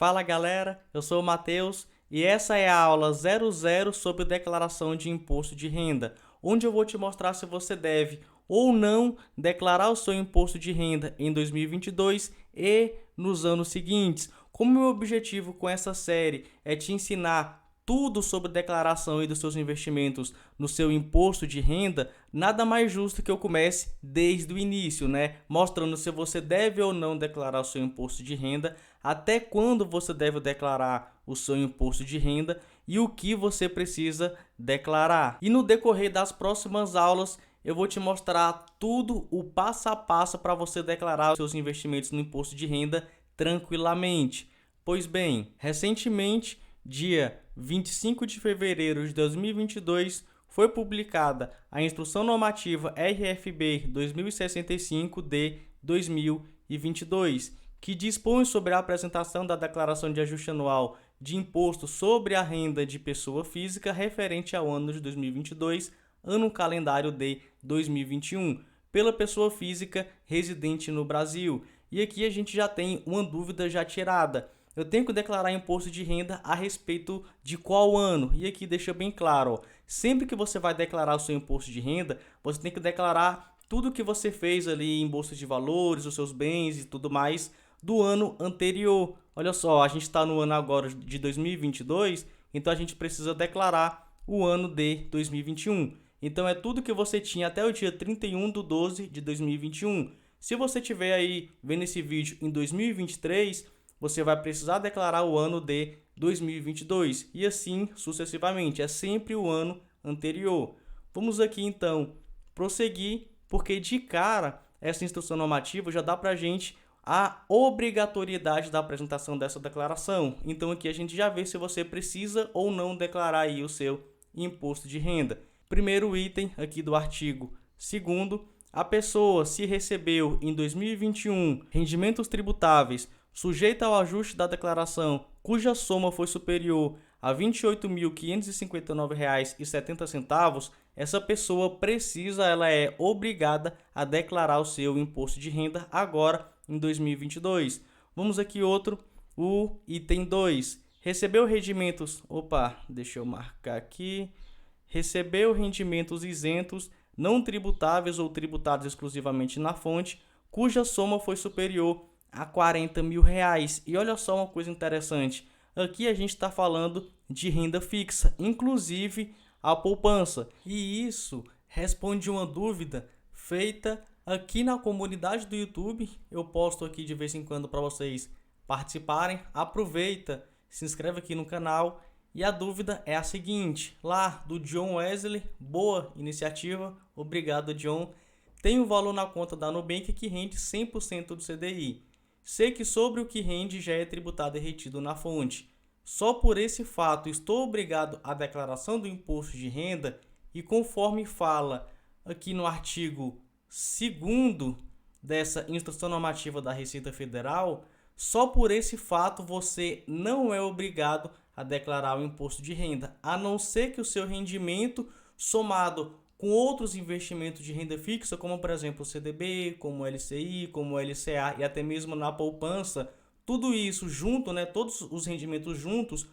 Fala galera, eu sou o Matheus e essa é a aula 00 sobre declaração de imposto de renda, onde eu vou te mostrar se você deve ou não declarar o seu imposto de renda em 2022 e nos anos seguintes. Como meu objetivo com essa série é te ensinar tudo sobre declaração e dos seus investimentos no seu imposto de renda, nada mais justo que eu comece desde o início, né? Mostrando se você deve ou não declarar o seu imposto de renda, até quando você deve declarar o seu imposto de renda e o que você precisa declarar. E no decorrer das próximas aulas, eu vou te mostrar tudo o passo a passo para você declarar os seus investimentos no imposto de renda tranquilamente. Pois bem, recentemente, dia 25 de fevereiro de 2022, foi publicada a Instrução Normativa RFB 2065 de 2022, que dispõe sobre a apresentação da Declaração de Ajuste Anual de Imposto sobre a Renda de Pessoa Física referente ao ano de 2022, ano calendário de 2021, pela pessoa física residente no Brasil. E aqui a gente já tem uma dúvida já tirada. Eu tenho que declarar imposto de renda a respeito de qual ano? E aqui deixa bem claro, ó, sempre que você vai declarar o seu imposto de renda, você tem que declarar tudo que você fez ali em bolsa de valores, os seus bens e tudo mais do ano anterior. Olha só, a gente está no ano agora de 2022, então a gente precisa declarar o ano de 2021. Então é tudo que você tinha até o dia 31/12 de 2021. Se você tiver aí vendo esse vídeo em 2023, você vai precisar declarar o ano de 2022 e assim sucessivamente, é sempre o ano anterior. Vamos aqui então prosseguir, porque de cara essa instrução normativa já dá para a gente a obrigatoriedade da apresentação dessa declaração. Então aqui a gente já vê se você precisa ou não declarar aí o seu imposto de renda. Primeiro item aqui do artigo 2º, a pessoa se recebeu em 2021 rendimentos tributáveis sujeita ao ajuste da declaração, cuja soma foi superior a R$ 28.559,70, essa pessoa ela é obrigada a declarar o seu imposto de renda agora em 2022. Vamos aqui o item 2. Recebeu rendimentos, deixa eu marcar aqui. Recebeu rendimentos isentos, não tributáveis ou tributados exclusivamente na fonte, cuja soma foi superior a R$ 40.000. E olha só uma coisa interessante, aqui a gente está falando de renda fixa, inclusive a poupança. E isso responde uma dúvida feita aqui na comunidade do YouTube. Eu posto aqui de vez em quando para vocês participarem. Aproveita, se inscreve aqui no canal. E a dúvida é a seguinte, lá do John Wesley, boa iniciativa, obrigado John. Tem um valor na conta da Nubank que rende 100% do CDI. Sei que sobre o que rende já é tributado e retido na fonte. Só por esse fato estou obrigado à declaração do imposto de renda e conforme fala aqui no artigo 2º dessa Instrução Normativa da Receita Federal, só por esse fato você não é obrigado a declarar o imposto de renda, a não ser que o seu rendimento somado com outros investimentos de renda fixa, como por exemplo o CDB, como o LCI, como o LCA e até mesmo na poupança, tudo isso junto, né, todos os rendimentos juntos,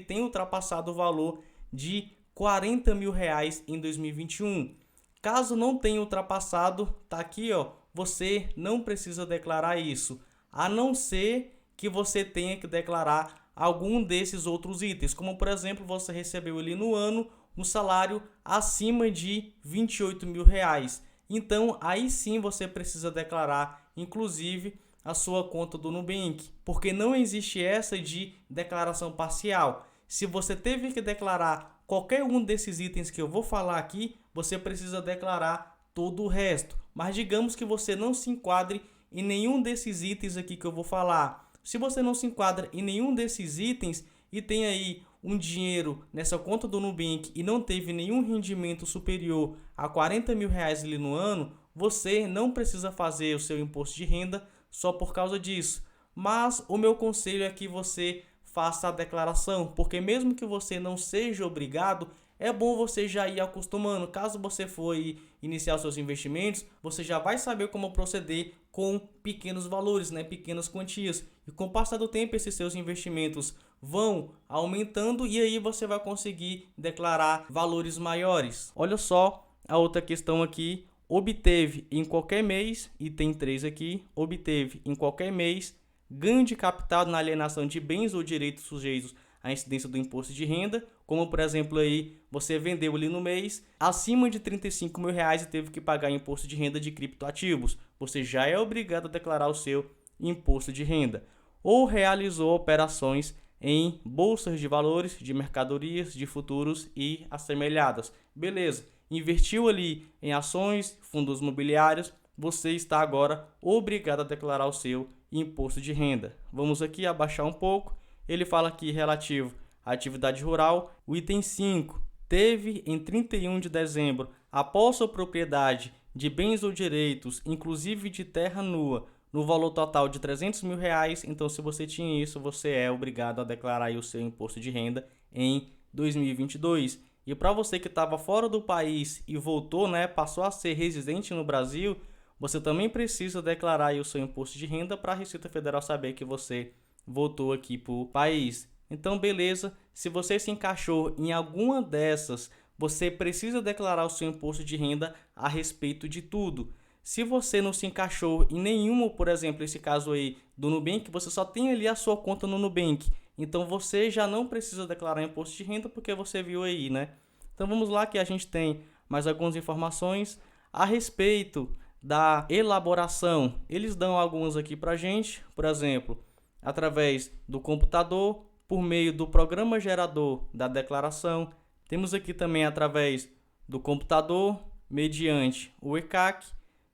tenham ultrapassado o valor de R$ 40.000 em 2021. Caso não tenha ultrapassado, tá aqui, ó, você não precisa declarar isso, a não ser que você tenha que declarar algum desses outros itens, como por exemplo, você recebeu ali no ano um salário acima de R$ 28.000. Então, aí sim você precisa declarar, inclusive, a sua conta do Nubank, porque não existe essa de declaração parcial. Se você teve que declarar qualquer um desses itens que eu vou falar aqui, você precisa declarar todo o resto. Mas digamos que você não se enquadre em nenhum desses itens aqui que eu vou falar. Se você não se enquadra em nenhum desses itens e tem aí um dinheiro nessa conta do Nubank e não teve nenhum rendimento superior a R$ 40.000 ali no ano, você não precisa fazer o seu imposto de renda só por causa disso. Mas o meu conselho é que você faça a declaração, porque mesmo que você não seja obrigado, é bom você já ir acostumando. Caso você for iniciar os seus investimentos, você já vai saber como proceder com pequenos valores, né, pequenas quantias. E com o passar do tempo, esses seus investimentos vão aumentando e aí você vai conseguir declarar valores maiores. Olha só a outra questão aqui. Obteve em qualquer mês, item 3 aqui, obteve em qualquer mês ganho de capital na alienação de bens ou direitos sujeitos à incidência do imposto de renda, como por exemplo aí você vendeu ali no mês acima de R$ 35.000 e teve que pagar imposto de renda de criptoativos, você já é obrigado a declarar o seu imposto de renda. Ou realizou operações em bolsas de valores, de mercadorias, de futuros e assemelhadas. Beleza, investiu ali em ações, fundos imobiliários, você está agora obrigado a declarar o seu imposto de renda. Vamos aqui abaixar um pouco. Ele fala aqui relativo à atividade rural. O item 5. Teve em 31 de dezembro a posse ou propriedade de bens ou direitos, inclusive de terra nua, no valor total de R$ 300.000. Então, se você tinha isso, você é obrigado a declarar aí o seu imposto de renda em 2022. E para você que estava fora do país e voltou, né, passou a ser residente no Brasil, você também precisa declarar aí o seu imposto de renda para a Receita Federal saber que você voltou aqui para o país. Então, beleza, se você se encaixou em alguma dessas, você precisa declarar o seu imposto de renda a respeito de tudo. Se você não se encaixou em nenhuma, por exemplo, esse caso aí do Nubank, você só tem ali a sua conta no Nubank. Então, você já não precisa declarar imposto de renda porque você viu aí, né? Então, vamos lá que a gente tem mais algumas informações a respeito da elaboração. Eles dão algumas aqui para a gente, por exemplo, através do computador, por meio do programa gerador da declaração. Temos aqui também através do computador, mediante o ECAC.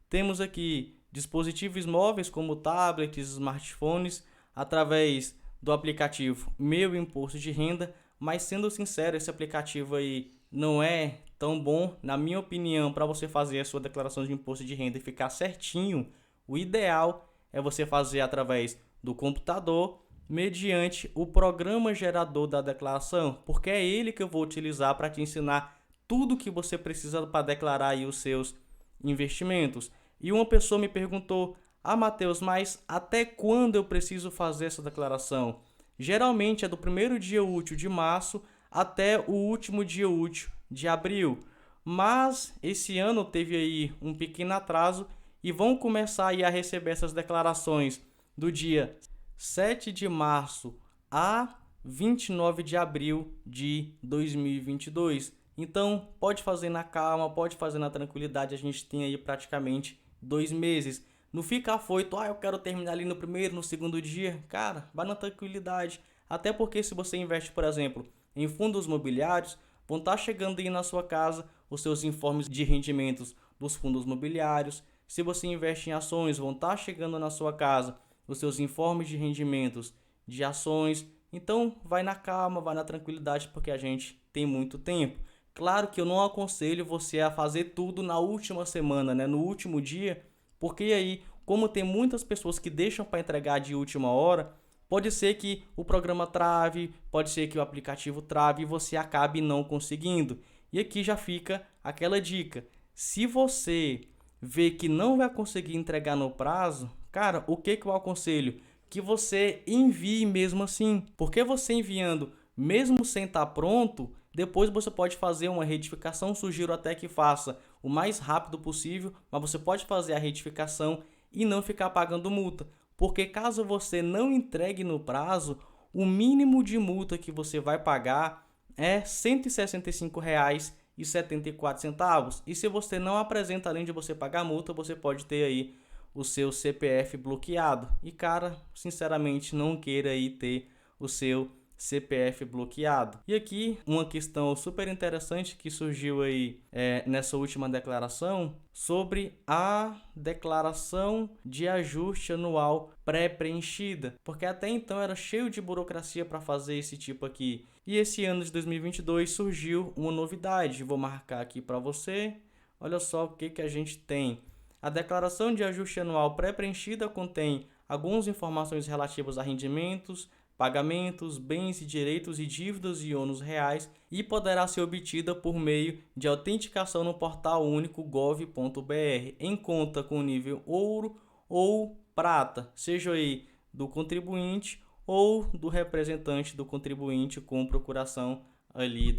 Temos aqui dispositivos móveis como tablets, smartphones, através do aplicativo Meu Imposto de Renda. Mas sendo sincero, esse aplicativo aí não é tão bom, na minha opinião. Para você fazer a sua declaração de imposto de renda e ficar certinho, o ideal é você fazer através do computador, mediante o programa gerador da declaração, porque é ele que eu vou utilizar para te ensinar tudo que você precisa para declarar aí os seus investimentos. E uma pessoa me perguntou: Matheus, mas até quando eu preciso fazer essa declaração? Geralmente é do primeiro dia útil de março até o último dia útil de abril. Mas esse ano teve aí um pequeno atraso e vão começar aí a receber essas declarações do dia 7 de março a 29 de abril de 2022. Então, pode fazer na calma, pode fazer na tranquilidade. A gente tem aí praticamente 2 meses. Não fica afoito, eu quero terminar ali no primeiro, no segundo dia. Cara, vai na tranquilidade. Até porque se você investe, por exemplo, em fundos imobiliários, vão estar chegando aí na sua casa os seus informes de rendimentos dos fundos imobiliários. Se você investe em ações, vão estar chegando na sua casa os seus informes de rendimentos de ações. Então, vai na calma, vai na tranquilidade, porque a gente tem muito tempo. Claro que eu não aconselho você a fazer tudo na última semana, né? No último dia, porque aí, como tem muitas pessoas que deixam para entregar de última hora, pode ser que o programa trave, pode ser que o aplicativo trave e você acabe não conseguindo. E aqui já fica aquela dica: se você vê que não vai conseguir entregar no prazo, cara, o que eu aconselho? Que você envie mesmo assim. Porque você enviando, mesmo sem estar pronto, depois você pode fazer uma retificação. Sugiro até que faça o mais rápido possível, mas você pode fazer a retificação e não ficar pagando multa. Porque caso você não entregue no prazo, o mínimo de multa que você vai pagar é R$ 165,74. E se você não apresenta, além de você pagar a multa, você pode ter aí o seu CPF bloqueado. E cara, sinceramente, não queira aí ter o seu CPF bloqueado. E aqui uma questão super interessante que surgiu aí nessa última declaração, sobre a declaração de ajuste anual pré-preenchida, porque até então era cheio de burocracia para fazer esse tipo aqui. E esse ano de 2022 surgiu uma novidade. Vou marcar aqui para você. Olha só o que a gente tem. A declaração de ajuste anual pré-preenchida contém algumas informações relativas a rendimentos, pagamentos, bens e direitos e dívidas e ônus reais, e poderá ser obtida por meio de autenticação no portal único gov.br, em conta com nível ouro ou prata, seja aí do contribuinte ou do representante do contribuinte com procuração ali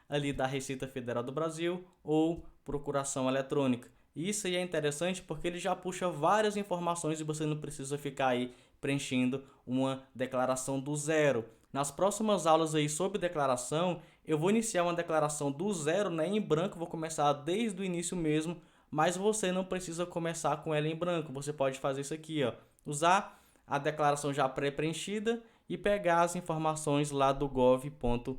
ali da Receita Federal do Brasil ou procuração eletrônica. Isso aí é interessante porque ele já puxa várias informações e você não precisa ficar aí preenchendo uma declaração do zero. Nas próximas aulas aí sobre declaração, eu vou iniciar uma declaração do zero, né, em branco, vou começar desde o início mesmo, mas você não precisa começar com ela em branco. Você pode fazer isso aqui, ó, usar a declaração já pré-preenchida e pegar as informações lá do gov.br.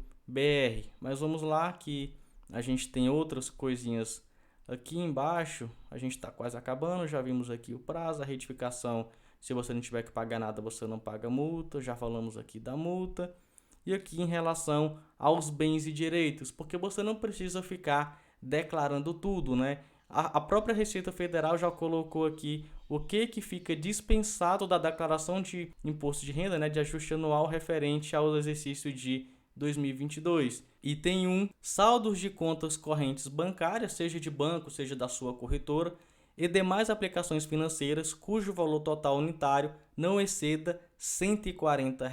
Mas vamos lá que a gente tem outras coisinhas aqui embaixo. A gente está quase acabando, já vimos aqui o prazo, a retificação. Se você não tiver que pagar nada, você não paga multa. Já falamos aqui da multa. E aqui em relação aos bens e direitos, porque você não precisa ficar declarando tudo, né? A própria Receita Federal já colocou aqui o que fica dispensado da declaração de imposto de renda, né, de ajuste anual referente ao exercício de 2022. Item 1, saldos de contas correntes bancárias, seja de banco, seja da sua corretora, e demais aplicações financeiras cujo valor total unitário não exceda R$ 140.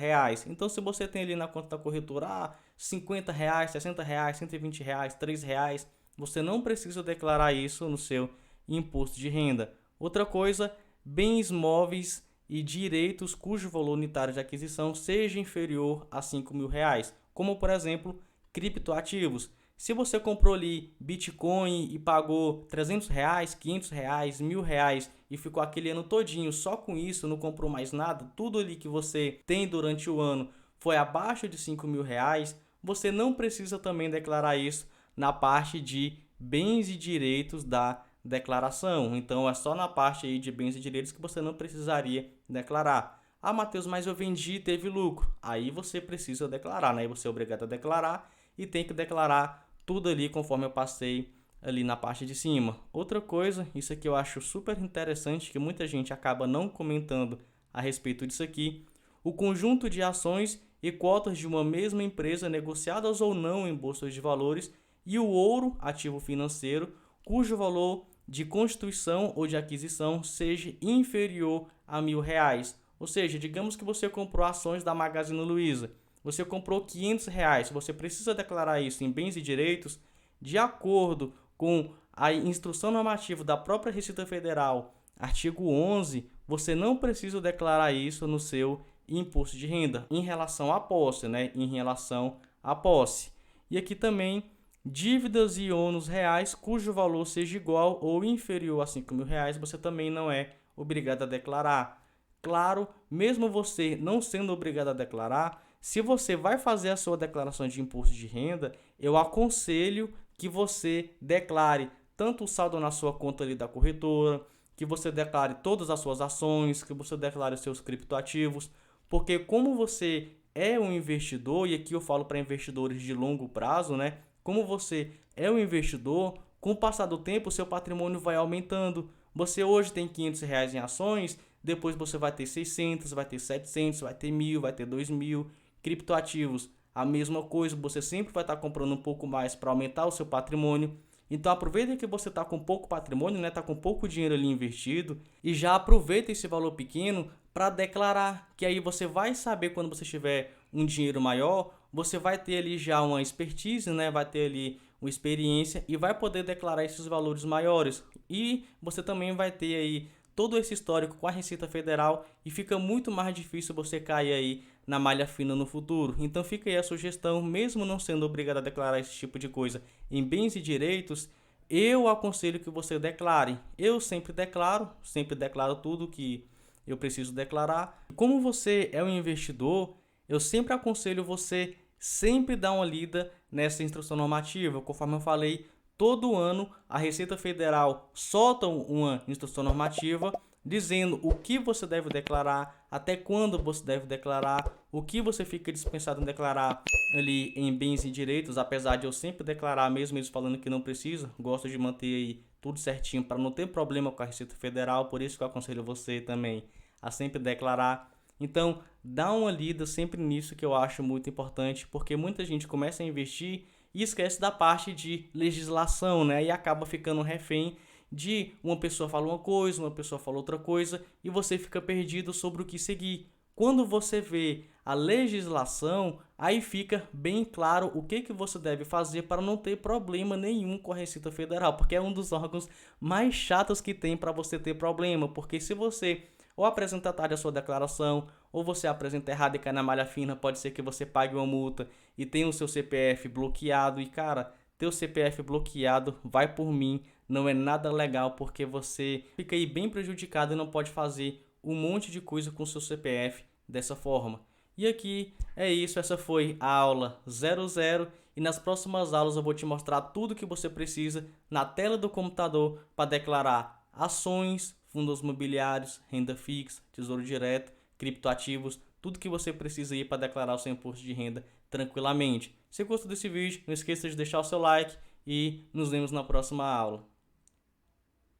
Então, se você tem ali na conta da corretora R$ 50, R$ 60, R$ 120, R$ 3, você não precisa declarar isso no seu imposto de renda. Outra coisa, bens móveis e direitos cujo valor unitário de aquisição seja inferior a R$ 5.000, como por exemplo, criptoativos. Se você comprou ali Bitcoin e pagou R$300, R$500, R$1.000 e ficou aquele ano todinho só com isso, não comprou mais nada, tudo ali que você tem durante o ano foi abaixo de R$5.000, você não precisa também declarar isso na parte de bens e direitos da declaração. Então é só na parte aí de bens e direitos que você não precisaria declarar. Ah, Matheus, mas eu vendi e teve lucro. Aí você precisa declarar, né? Aí você é obrigado a declarar e tem que declarar tudo ali conforme eu passei ali na parte de cima. Outra coisa, isso aqui eu acho super interessante, que muita gente acaba não comentando a respeito disso aqui, o conjunto de ações e cotas de uma mesma empresa negociadas ou não em bolsas de valores e o ouro, ativo financeiro, cujo valor de constituição ou de aquisição seja inferior a R$1.000. Ou seja, digamos que você comprou ações da Magazine Luiza, você comprou R$500, você precisa declarar isso em bens e direitos, de acordo com a instrução normativa da própria Receita Federal, artigo 11, você não precisa declarar isso no seu imposto de renda, em relação à posse, né? Em relação à posse. E aqui também, dívidas e ônus reais cujo valor seja igual ou inferior a R$5.000, você também não é obrigado a declarar. Claro, mesmo você não sendo obrigado a declarar, se você vai fazer a sua declaração de imposto de renda, eu aconselho que você declare tanto o saldo na sua conta ali da corretora, que você declare todas as suas ações, que você declare os seus criptoativos, porque como você é um investidor, e aqui eu falo para investidores de longo prazo, né? Como você é um investidor, com o passar do tempo, o seu patrimônio vai aumentando. Você hoje tem R$500 em ações, depois você vai ter 600, vai ter 700, vai ter 1.000, vai ter 2.000. Criptoativos, a mesma coisa, você sempre vai estar comprando um pouco mais para aumentar o seu patrimônio. Então aproveita que você está com pouco patrimônio, né? Está com pouco dinheiro ali investido e já aproveita esse valor pequeno para declarar, que aí você vai saber quando você tiver um dinheiro maior, você vai ter ali já uma expertise, né? Vai ter ali uma experiência e vai poder declarar esses valores maiores. E você também vai ter aí todo esse histórico com a Receita Federal e fica muito mais difícil você cair aí na malha fina no futuro. Então fica aí a sugestão, mesmo não sendo obrigado a declarar esse tipo de coisa em bens e direitos, eu aconselho que você declare. Eu sempre declaro tudo que eu preciso declarar. Como você é um investidor, eu sempre aconselho você sempre dar uma lida nessa instrução normativa. Conforme eu falei, todo ano a Receita Federal solta uma instrução normativa dizendo o que você deve declarar, até quando você deve declarar, o que você fica dispensado em declarar ali em bens e direitos, apesar de eu sempre declarar, mesmo eles falando que não precisa, gosto de manter aí tudo certinho para não ter problema com a Receita Federal, por isso que eu aconselho você também a sempre declarar. Então, dá uma lida sempre nisso, que eu acho muito importante, porque muita gente começa a investir e esquece da parte de legislação, né? E acaba ficando refém de uma pessoa fala uma coisa, uma pessoa fala outra coisa e você fica perdido sobre o que seguir. Quando você vê a legislação, aí fica bem claro o que você deve fazer para não ter problema nenhum com a Receita Federal, porque é um dos órgãos mais chatos que tem para você ter problema, porque se você ou apresenta tarde a sua declaração, ou você apresenta errado e cai na malha fina, pode ser que você pague uma multa e tenha o seu CPF bloqueado. E cara, ter o CPF bloqueado, vai por mim, não é nada legal, porque você fica aí bem prejudicado e não pode fazer um monte de coisa com o seu CPF dessa forma. E aqui é isso, essa foi a aula 00 e nas próximas aulas eu vou te mostrar tudo que você precisa na tela do computador para declarar ações, fundos imobiliários, renda fixa, tesouro direto, criptoativos, tudo que você precisa ir para declarar o seu imposto de renda tranquilamente. Se gostou desse vídeo, não esqueça de deixar o seu like e nos vemos na próxima aula.